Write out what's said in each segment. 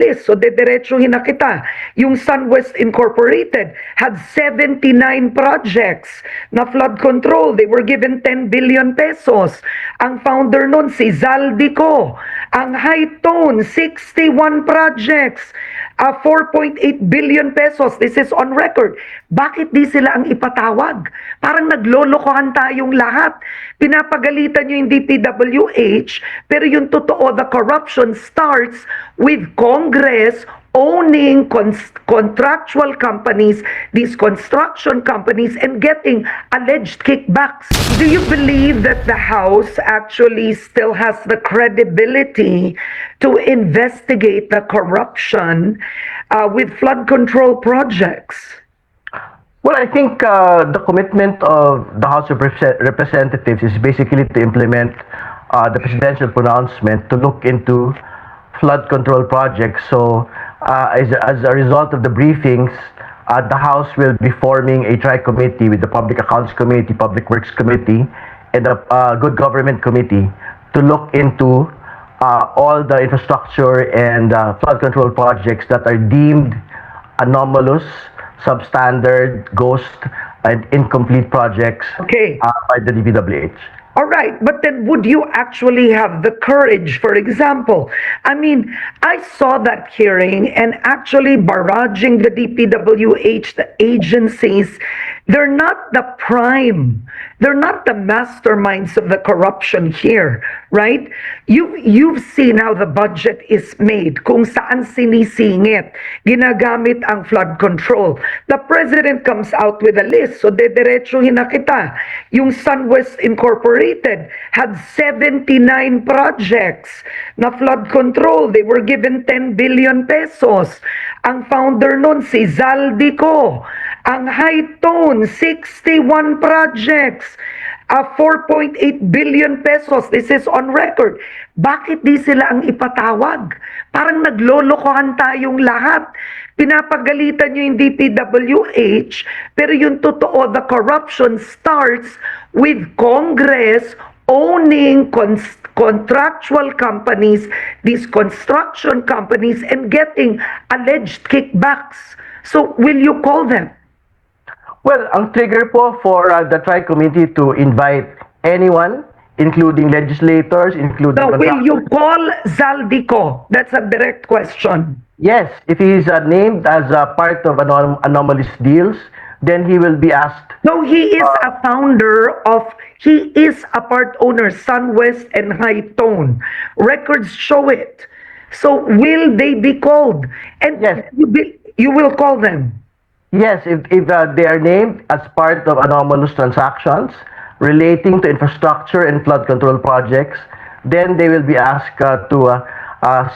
list. So, dediretsuhin na kita. Yung SunWest Incorporated had 79 projects na flood control. They were given 10 billion pesos. Ang founder nun, si Zaldy Co. Ang High Tone, 61 projects. 4.8 billion pesos. This is on record. Bakit di sila ang ipatawag? Parang naglolokohan tayong lahat. Pinapagalitan nyo yung DPWH, pero yung totoo, the corruption starts with Congress owning contractual companies, these construction companies, and getting alleged kickbacks. Do you believe that the House actually still has the credibility to investigate the corruption with flood control projects? Well, I think the commitment of the House of Representatives is basically to implement the presidential pronouncement to look into flood control projects. So, as a result of the briefings, the House will be forming a tri-committee with the Public Accounts Committee, Public Works Committee, and the Good Government Committee to look into all the infrastructure and flood control projects that are deemed anomalous, substandard, ghost, and incomplete projects by the DPWH. All right, but then would you actually have the courage, for example? I mean, I saw that hearing and actually barraging the DPWH, the agencies, they're not the prime, they're not the masterminds of the corruption here, right? You've seen how the budget is made, kung saan sinisingit, ginagamit ang flood control. The president comes out with a list, so dediretsuhin na kita. Yung SunWest Incorporated had 79 projects na flood control. They were given 10 billion pesos. Ang founder nun, si Zaldy Co. Ang High Tone, 61 projects. 4.8 billion pesos. This is on record. Bakit di sila ang ipatawag? Parang naglolokohan tayong lahat. Pinapagalitan nyo yung DPWH, pero yung totoo, the corruption starts with Congress owning contractual companies, these construction companies, and getting alleged kickbacks. So, will you call them? Well, ang trigger po for the tri-committee to invite anyone, including legislators, including... So, will you call Zaldy Co? That's a direct question. Yes, if he is named as a part of anomalous deals, then he will be asked... No, he is a founder of... He is a part owner, SunWest and High Tone. Records show it. So, will they be called? And yes, you will call them? Yes, if they are named as part of anomalous transactions relating to infrastructure and flood control projects, then they will be asked to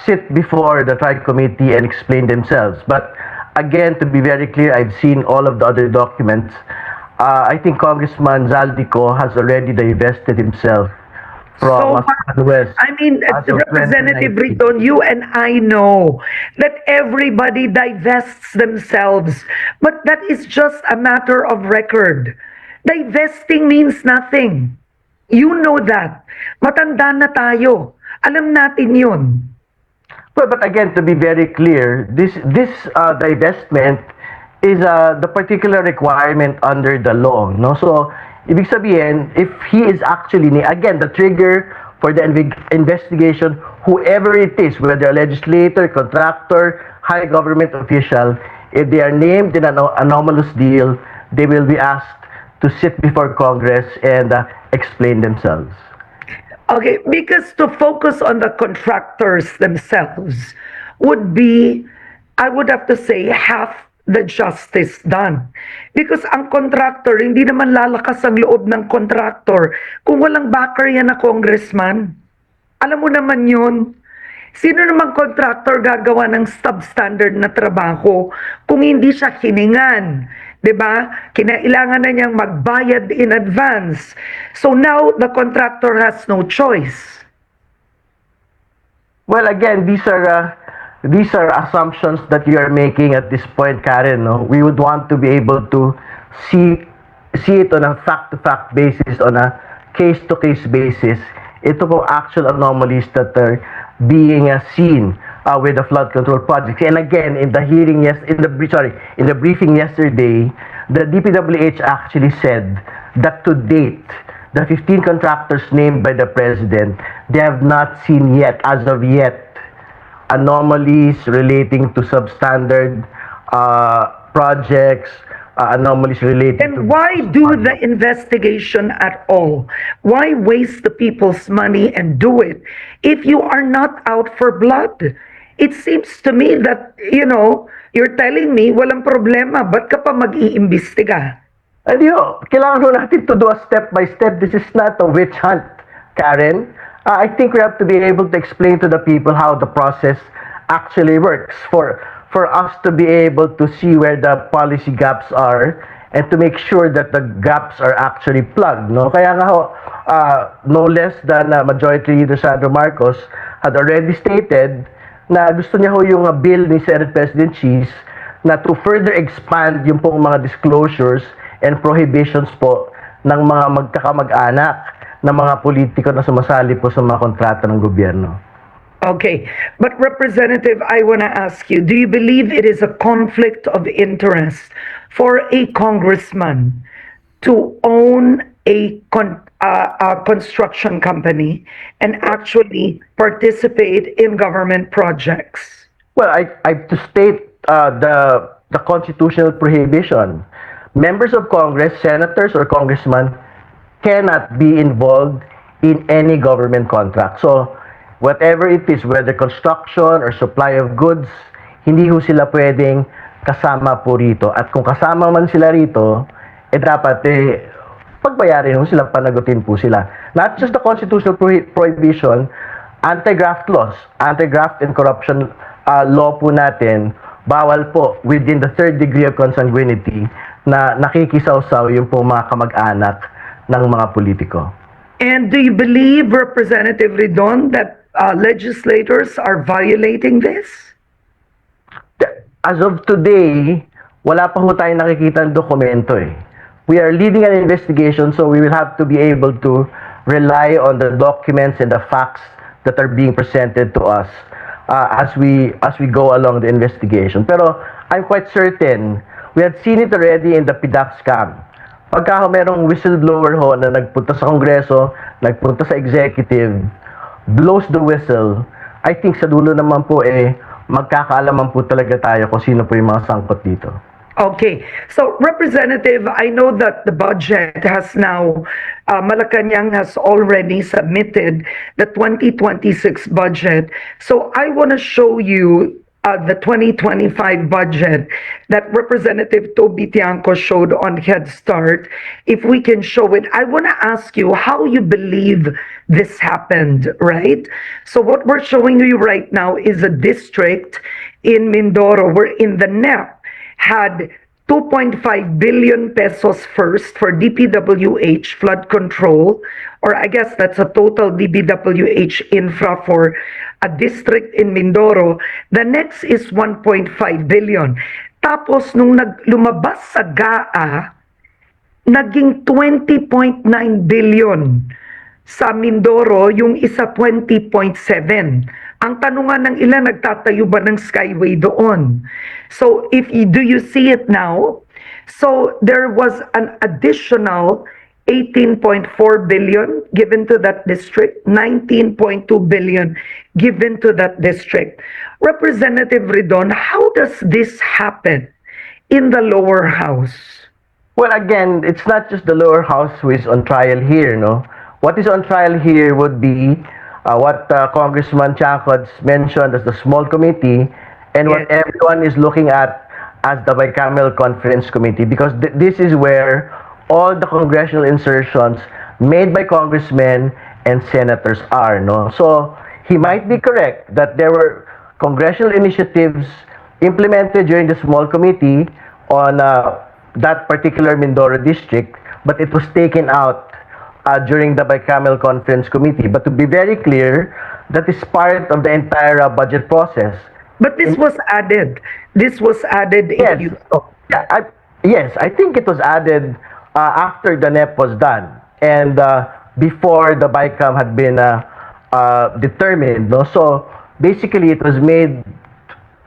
sit before the tri-committee and explain themselves. But again, to be very clear, I've seen all of the other documents. I think Congressman Zaldy Co has already divested himself from West. I mean, Representative Ridon, you and I know that everybody divests themselves, but that is just a matter of record. Divesting means nothing. You know that. Matanda na tayo. Alam natin yun. Well, but again, to be very clear, this divestment is the particular requirement under the law, no? So, ibig sabihin, if he is actually, again, the trigger for the investigation, whoever it is, whether a legislator, contractor, high government official, if they are named in an anomalous deal, they will be asked to sit before Congress and explain themselves. Okay, because to focus on the contractors themselves would be, I would have to say, half the justice done. Because ang contractor, hindi naman lalakas ang loob ng contractor kung walang backer yan na congressman. Alam mo naman yun. Sino namang contractor gagawa ng substandard na trabaho kung hindi siya hiningan? 'Di ba? Kinailangan na niyang magbayad in advance. So now the contractor has no choice. Well, again, these are assumptions that you are making at this point, Karen. No? We would want to be able to see it on a fact-to-fact basis, on a case-to-case basis. Ito po actual anomalies that are being seen with the flood control projects. And again, in the in the briefing yesterday, the DPWH actually said that to date, the 15 contractors named by the president, they have not seen yet, as of yet, anomalies relating to substandard projects, anomalies relating to... And why do the investigation at all? Why waste the people's money and do it if you are not out for blood? It seems to me that, you're telling me walang problema, ba't ka pa mag-iimbestiga? And kailangan ho natin to do a step-by-step. This is not a witch hunt, Karen. I think we have to be able to explain to the people how the process actually works for us to be able to see where the policy gaps are and to make sure that the gaps are actually plugged. No? Kaya nga ho, no less than Majority Leader Sandro Marcos had already stated na gusto niya ho yung bill ni Senate President Cheese na to further expand yung pong mga disclosures and prohibitions po ng mga magkakamag-anak na mga politiko na sumasali po sa mga kontrata ng gobyerno. Okay, but Representative, I want to ask you, do you believe it is a conflict of interest for a congressman to own a construction company and actually participate in government projects? Well, to state the constitutional prohibition, members of Congress, senators or congressmen cannot be involved in any government contract. So, whatever it is, whether construction or supply of goods, hindi ho sila pwedeng kasama po rito. At kung kasama man sila rito, dapat pagbayarin ho sila, panagutin po sila. Not just the constitutional prohibition, anti-graft laws, anti-graft and corruption law po natin, bawal po within the third degree of consanguinity na nakikisawsaw yung po mga kamag-anak ng mga politiko. And do you believe, Representative Ridon, that legislators are violating this? As of today, wala pa ho tayong nakikita ng dokumento eh. We are leading an investigation, so we will have to be able to rely on the documents and the facts that are being presented to us as we go along the investigation. Pero I'm quite certain, we had seen it already in the PDAC scam. Pagka merong whistleblower ho na nagpunta sa Kongreso, nagpunta sa executive, blows the whistle, I think sa dulo naman po magkakaalaman po talaga tayo kung sino po yung mga sangkot dito. Okay. So, Representative, I know that the budget has now, Malacanang has already submitted the 2026 budget. So, I want to show you the 2025 budget that Representative Toby Tiangco showed on Head Start. If we can show it, I want to ask you how you believe this happened, right? So what we're showing you right now is a district in Mindoro wherein the NEP had 2.5 billion pesos first for DPWH flood control, or I guess that's a total DPWH infra for a district in Mindoro. The next is 1.5 billion. Tapos nung lumabas sa GAA, naging 20.9 billion. Sa Mindoro, yung isa 20.7. Ang tanungan ng ilan, nagtatayo ba ng skyway doon? So, do you see it now? So, there was an additional 18.4 billion given to that district, 19.2 billion given to that district. Representative Ridon, how does this happen in the lower house? Well, again, it's not just the lower house who is on trial here, no? What is on trial here would be what Congressman Tiangco mentioned as the small committee and what everyone is looking at as the bicameral conference committee, because this is where all the congressional insertions made by congressmen and senators are, no? So, he might be correct that there were congressional initiatives implemented during the small committee on that particular Mindoro district, but it was taken out during the bicameral conference committee. But to be very clear, that is part of the entire budget process. But this was added. This was added. Yes. Yes, I think it was added after the NEP was done and before the BICAM had been determined. No? So basically it was made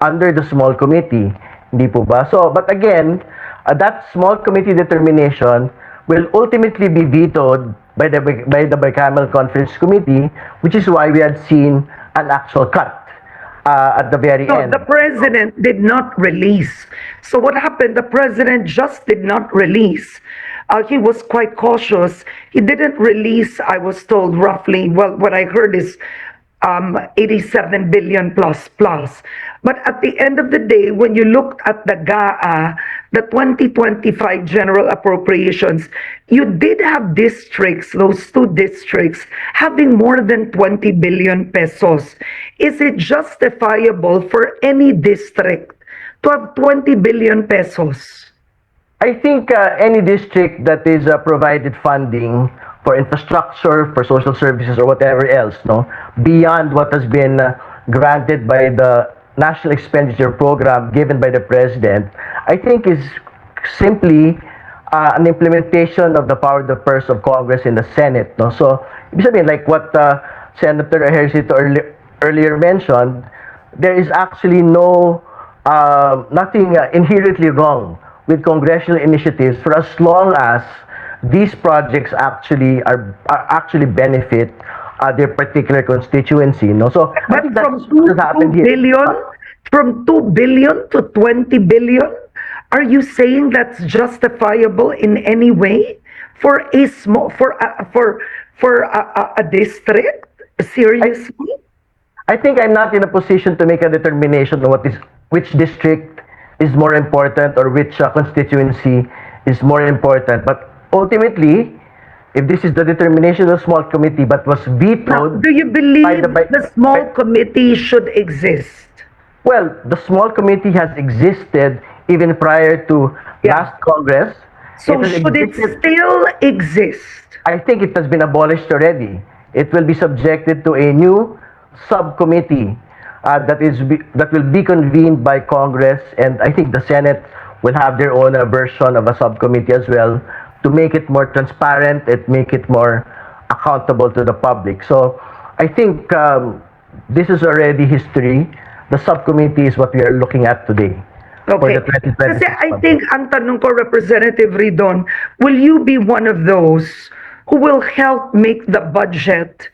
under the small committee, hindi po ba? So, but again, that small committee determination will ultimately be vetoed by the bicameral conference committee, which is why we had seen an actual cut at the very No, end. the president did not release. So what happened? The president just did not release. He was quite cautious. He didn't release, I was told roughly, well, what I heard is 87 billion plus plus. But at the end of the day, when you looked at the GAA, the 2025 general appropriations, you did have districts, those two districts, having more than 20 billion pesos. Is it justifiable for any district to have 20 billion pesos? I think any district that is provided funding for infrastructure, for social services, or whatever else, no, beyond what has been granted by the National Expenditure Program given by the President, I think is simply an implementation of the power of the purse of Congress in the Senate, no. So, ibig sabihin, like what Senator Ejercito earlier mentioned, there is actually nothing inherently wrong with congressional initiatives for as long as these projects actually actually benefit their particular constituency, no. So I But think from that's what happened 2 here. billion, from 2 billion to 20 billion, are you saying that's justifiable in any way for a small for a district? Seriously? I think I'm not in a position to make a determination on which district is more important or which constituency is more important. But ultimately, if this is the determination of the small committee but was Now, vetoed do you believe by- the small committee should exist? well, the small committee has existed even prior to Yeah. last Congress. So has should it existed- still exist? I think it has been abolished already. It will be subjected to a new subcommittee that will be convened by Congress, and I think the Senate will have their own version of a subcommittee as well to make it more transparent and make it more accountable to the public. So I think this is already history. The subcommittee is what we are looking at today. For Okay. the 2026 Kasi I budget. think ang tanong ko, Representative Ridon, will you be one of those who will help make the budget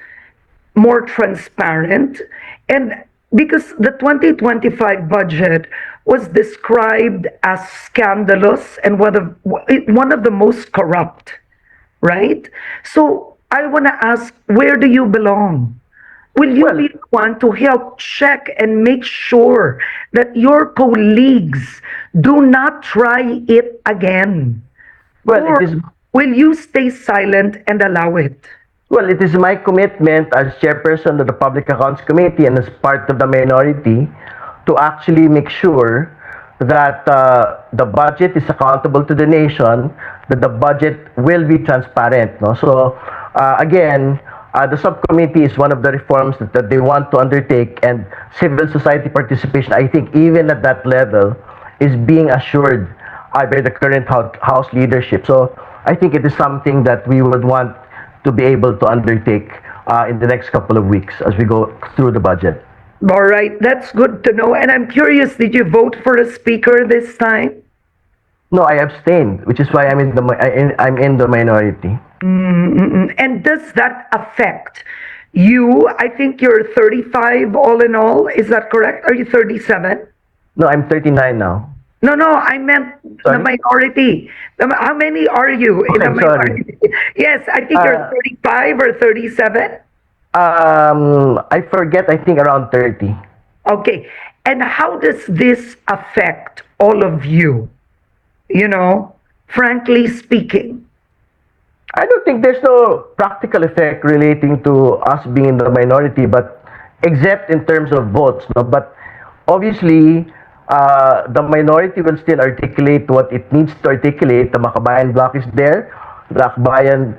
more transparent? And because the 2025 budget was described as scandalous and one of the most corrupt, right? So I want to ask, where do you belong? Will you Well- be the one to help check and make sure that your colleagues do not try it again? Well, Or it is will you stay silent and allow it? Well, it is my commitment as chairperson of the Public Accounts Committee and as part of the minority to actually make sure that the budget is accountable to the nation, that the budget will be transparent. No? So, again, the subcommittee is one of the reforms that they want to undertake, and civil society participation, I think, even at that level, is being assured by the current House leadership. So, I think it is something that we would want to be able to undertake in the next couple of weeks as we go through the budget. All right, that's good to know. And I'm curious, did you vote for a speaker this time? No, I abstained, which is why I'm in the minority. And does that affect you? I think you're 35 all in all. Is that correct? Are you 37? No, I'm 39 now. No, I meant the Sorry? minority. How many are you in the Okay, sorry. minority? Yes, I think you're 35 or 37. I forget, I think around 30. Okay. And how does this affect all of you? You know, frankly speaking. I don't think there's no practical effect relating to us being in the minority, but except in terms of votes. No? But obviously, the minority will still articulate what it needs to articulate. The Makabayan bloc is there. The Akbayan